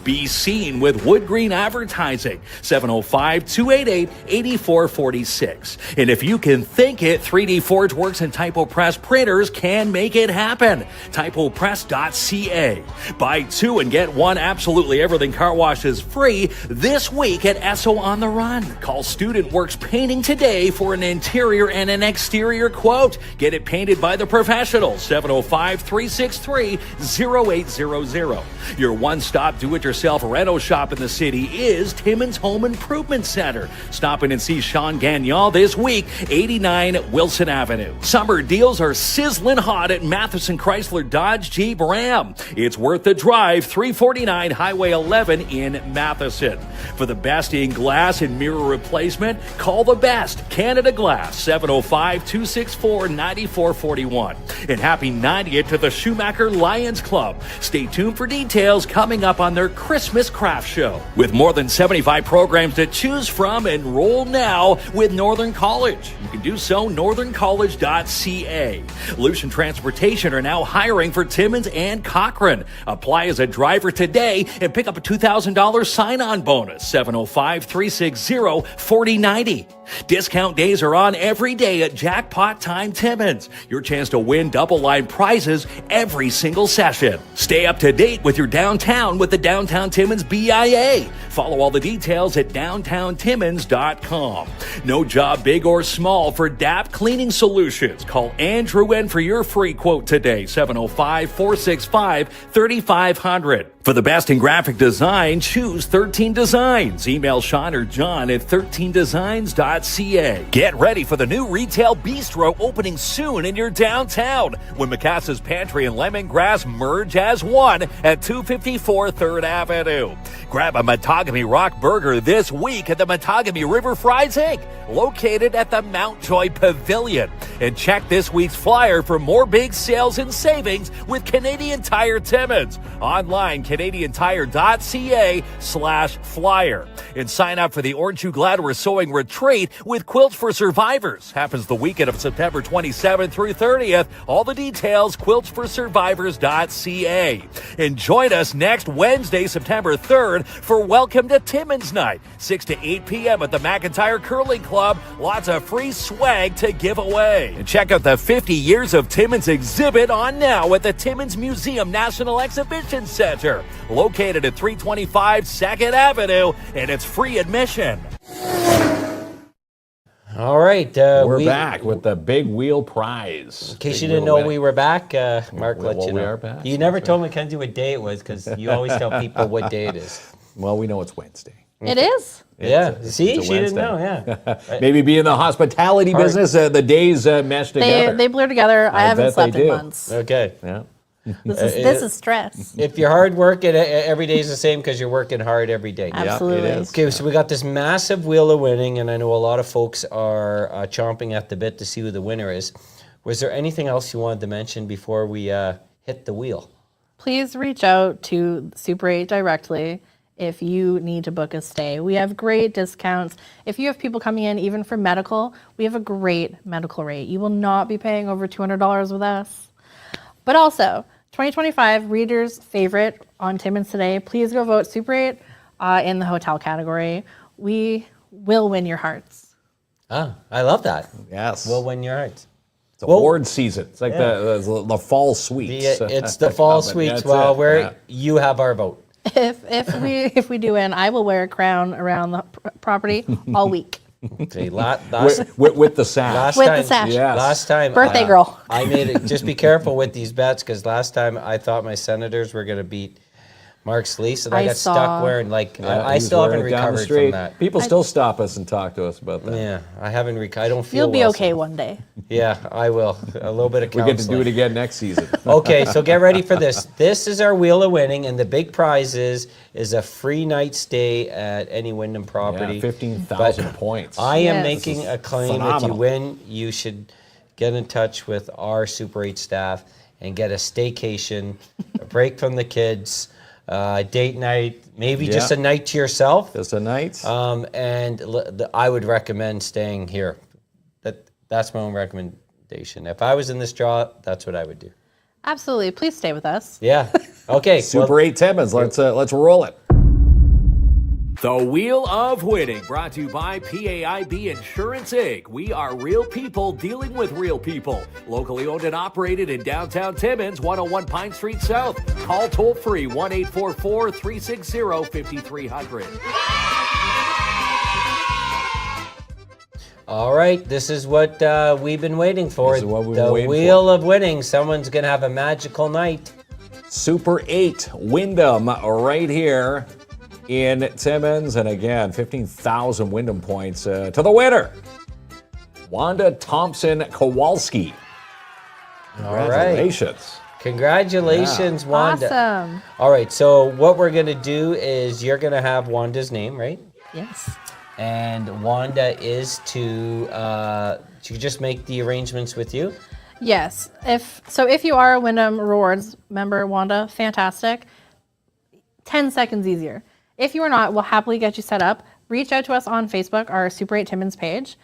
Be seen with Wood Green Advertising, 705-288-8446. And if you can think it, 3D Forge Works and Typo Press printers can make it happen. TypoPress.ca. Buy 2 and get 1 absolutely everything car wash is free this week at Esso on the Run. Call Student Works Painting today for an interior and an exterior quote. Get it painted by the professionals, 705-363-0800. Your one-stop do-it-yourself reno shop in the city is Timmins Home Improvement Center. Stop in and see Sean Gagnon this week, 89 Wilson Avenue. Summer deals are sizzling hot at Matheson Chrysler Dodge Jeep Ram. It's worth the drive, 349 Highway 11 in Matheson. For the best in glass and mirror replacement, call the best, Canada Glass, 705-264-9441. And happy 90th to the Schumacher Lions Club. Stay tuned for details coming up on their Christmas craft show. With more than 75 programs to choose from, enroll now with Northern College. You can do so, northerncollege.ca. Lucian Transportation are now hiring for Timmins and Cochrane. Apply as a driver today and pick up a $2,000 sign-on bonus, 705-360-4090. Discount days are on every day at Jackpot Time Timmins. Your chance to win double line prizes every single session. Stay up to date with your downtown with the Downtown Timmins BIA. Follow all the details at downtowntimmins.com. No job big or small for DAP Cleaning Solutions. Call Andrew N for your free quote today, 705-465-3500. For the best in graphic design, choose 13 Designs. Email Sean or John at 13designs.ca. Get ready for the new retail bistro opening soon in your downtown when Macassa's Pantry and Lemongrass merge as one at 254 3rd Avenue. Grab a Matagami Rock Burger this week at the Matagami River Fries Inc., located at the Mountjoy Pavilion. And check this week's flyer for more big sales and savings with Canadian Tire Timmins. Online, canadiantire.ca/flyer. And sign up for the Orange You Glad We're Sewing Retreat with Quilts for Survivors. Happens the weekend of September 27th through 30th. All the details, quiltsforsurvivors.ca. And join us next Wednesday, September 3rd for Welcome to Timmins Night, 6 to 8 p.m. at the McIntyre Curling Club. Lots of free swag to give away. And check out the 50 Years of Timmins exhibit on now at the Timmins Museum National Exhibition Center, located at 325 2nd Avenue, and it's free admission. All right. We're back with the Big Wheel Prize. In case you didn't know we were back, Mark let you know. We are back. You never told Mackenzie what day it was because you always tell people what day it is. Well, we know it's Wednesday. It is. Yeah. It's See, a she didn't Wednesday. know. Yeah. Maybe be in the hospitality business, the days mesh together. They blur together. I haven't bet slept they in do. months. Okay. Yeah. This is stress. If you're hard working, every day is the same because you're working hard every day. Absolutely. it is. Okay, so we got this massive wheel of winning, and I know a lot of folks are chomping at the bit to see who the winner is. Was there anything else you wanted to mention before we hit the wheel? Please reach out to Super 8 directly if you need to book a stay. We have great discounts. If you have people coming in, even for medical, we have a great medical rate. You will not be paying over $200 with us. But also, 2025 Reader's Favorite on Timmins Today. Please go vote Super 8 in the hotel category. We will win your hearts. Ah, I love that. Yes. We'll win your hearts. It's award season. It's like the fall sweets. It's the fall sweets. Well, you have our vote. If we do win, I will wear a crown around the property all week. Okay, with the sash. The sash. Yes. Last time, Birthday girl. I made it. Just be careful with these bets because last time I thought my Senators were going to beat Mark's Lease, and I got stuck wearing I still haven't recovered from that. People still stop us and talk to us about that. Yeah, I haven't. I don't feel. You'll be well, okay so. one day. Yeah, I will. A little bit of counseling. We get to do it again next season. Okay, so get ready for this. This is our Wheel of Winning, and the big prize is a free night stay at ANY Wyndham property. Yeah, 15,000 points. I am Yes. making a claim. Phenomenal. If you win, you should get in touch with our Super 8 staff and get a staycation, a break from the kids, date night, maybe just a night to yourself. Just a night. I would recommend staying here. That's my own recommendation. If I was in this draw, that's what I would do. Absolutely. Please stay with us. Yeah. Okay. Super 8 Timmins. Let's roll it. The Wheel of Winning, brought to you by PAIB Insurance Inc. We are real people dealing with real people. Locally owned and operated in downtown Timmins, 101 Pine Street South. Call toll free 1-844-360-5300. All right, this is what we've been waiting for. This is what we've been the waiting Wheel of Winning. Someone's going to have a magical night. Super 8 Wyndham right here in Timmins. And again, 15,000 Wyndham points to the winner, Wanda Thompson-Kowalski. Congratulations. Congratulations, Wanda. Awesome. All right, so what we're going to do is you're going to have Wanda's name, right? Yes. And Wanda is to just make the arrangements with you. Yes. If you are a Wyndham Rewards member, Wanda, fantastic. 10 seconds easier. If you are not, we'll happily get you set up. Reach out to us on Facebook, our Super 8 Timmins page,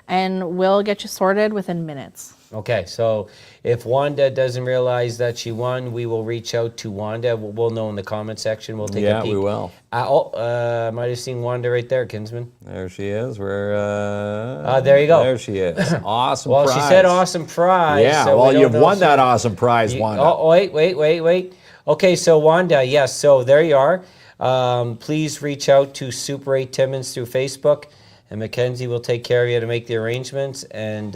and we'll get you sorted within minutes. Okay, so if Wanda doesn't realize that she won, we will reach out to Wanda. We'll know in the comment section. We'll take a peek. Yeah, we will. Might have seen Wanda right there, Kinsman. There she is. There you go. There she is. Awesome Well, prize. she said awesome prize. Yeah, so well, we don't you've know won if that awesome prize, Wanda. Oh, wait. Okay, so Wanda, yes, so there you are. Please reach out to Super 8 Timmins through Facebook, and Mackenzie will take care of you to make the arrangements. And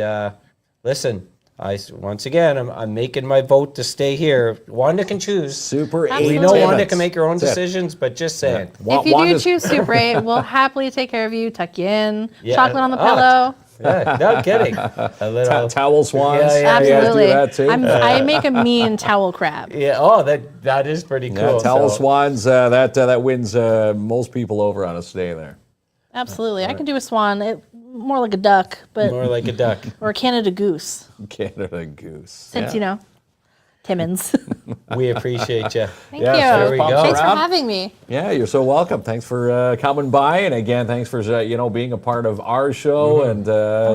listen, once again, I'm making my vote to stay here. Wanda can choose. Super 8 We know Timmins. Wanda can make her own decisions, but just saying. If you do choose Super 8, we'll happily take care of you, tuck you in, Yeah. chocolate on the pillow. Yeah, no kidding. A little Towel swans. Yeah, You guys Absolutely. do that too? I make a mean towel crab. Yeah. Oh, that is pretty cool. Yeah, towel So- swans, that wins most people over on a stay there. Absolutely. I can do a swan. More like a duck, but More like a duck. or a Canada goose. Canada Goose. Since, Timmins. We appreciate you. Thank Yeah, you. there we go. Thanks for Rob. having me. Yeah, you're so welcome. Thanks for coming by, and again, thanks for being a part of our show and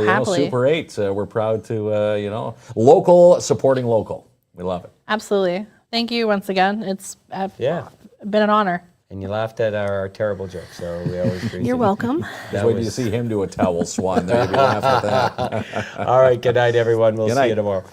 happily. Super 8. We're proud to local supporting local. We love it. Absolutely. Thank you once again. It's Yeah. been an honor. And you laughed at our terrible joke, so we always appreciate You're it. welcome. Just wait till you see him do a towel swan. There, you'll be laughing at that. All right, good night, everyone. We'll Good see night. you tomorrow.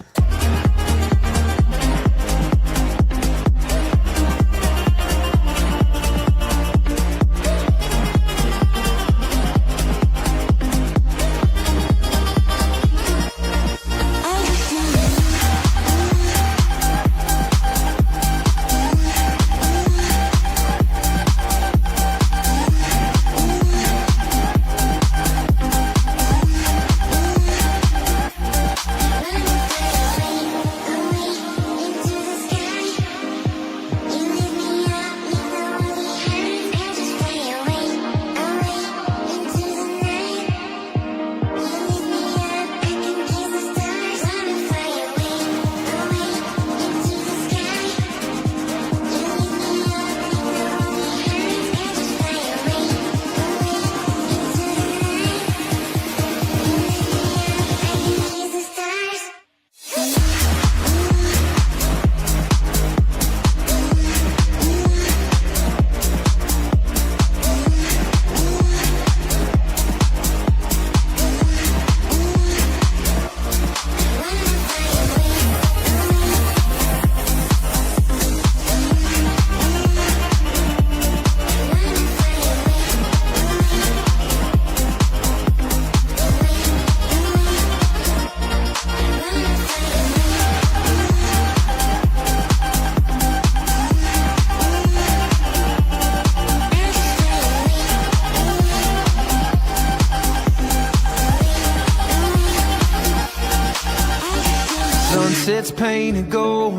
Sunsets painted gold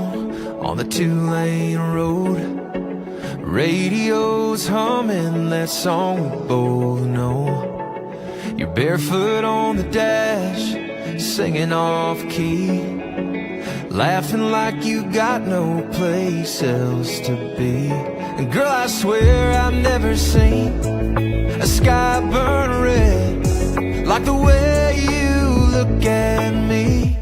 on the 2-lane road. Radio's humming that song we both know. You're barefoot on the dash, singing off key, laughing like you got no place else to be. And girl, I swear I've never seen a sky burn red like the way you look at me.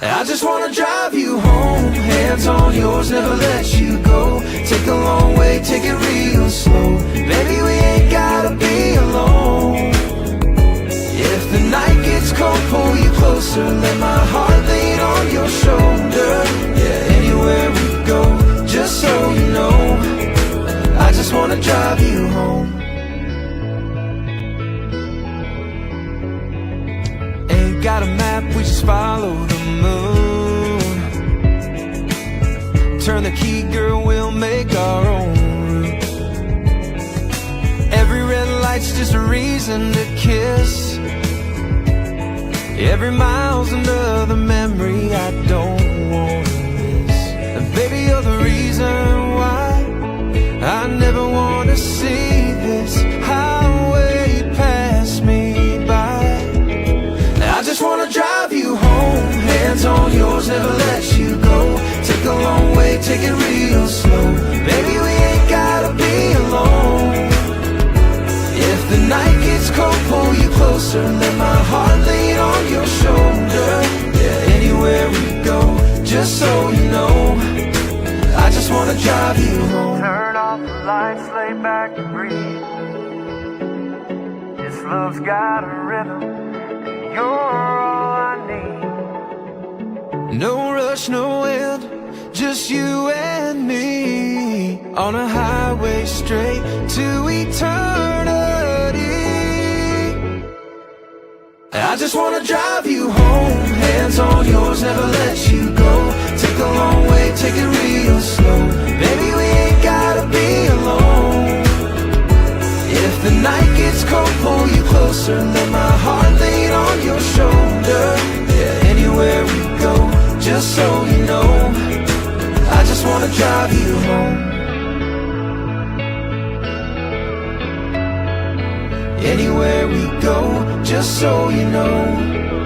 I just wanna drive you home, hands on yours, never let you go. Take a long way, take it real slow. Baby, we ain't gotta be alone. If the night gets cold, pull you closer, let my heart lean on your shoulder. Yeah, anywhere we go, just so you know, I just wanna drive you home. Ain't got a map, we just follow the moon. Turn the key, girl, we'll make our own route. Every red light's just a reason to kiss. Every mile's another memory I don't want to miss. And baby, you're the reason why I never want to see this highway pass me by. I just wanna drive you home, hands on yours, never let you go. Take a long way, take it real slow. Baby, we ain't gotta be alone. If the night gets cold, pull you closer, let my heart lean on your shoulder. Yeah, just so you know. I just wanna drive you home. Turn off the lights, lay back and breathe. This love's got a rhythm, and you're all I need. No rush, no wind, just you and me on a highway straight to eternity. I just wanna drive you home, hands on yours, never let you go. Take the long way, take it real slow. Baby, we ain't gotta be alone. If the night gets cold, pull you closer, let my heart lean on your shoulder. Yeah, anywhere we go, just so you know, I just wanna drive you home. Anywhere we go, just so you know.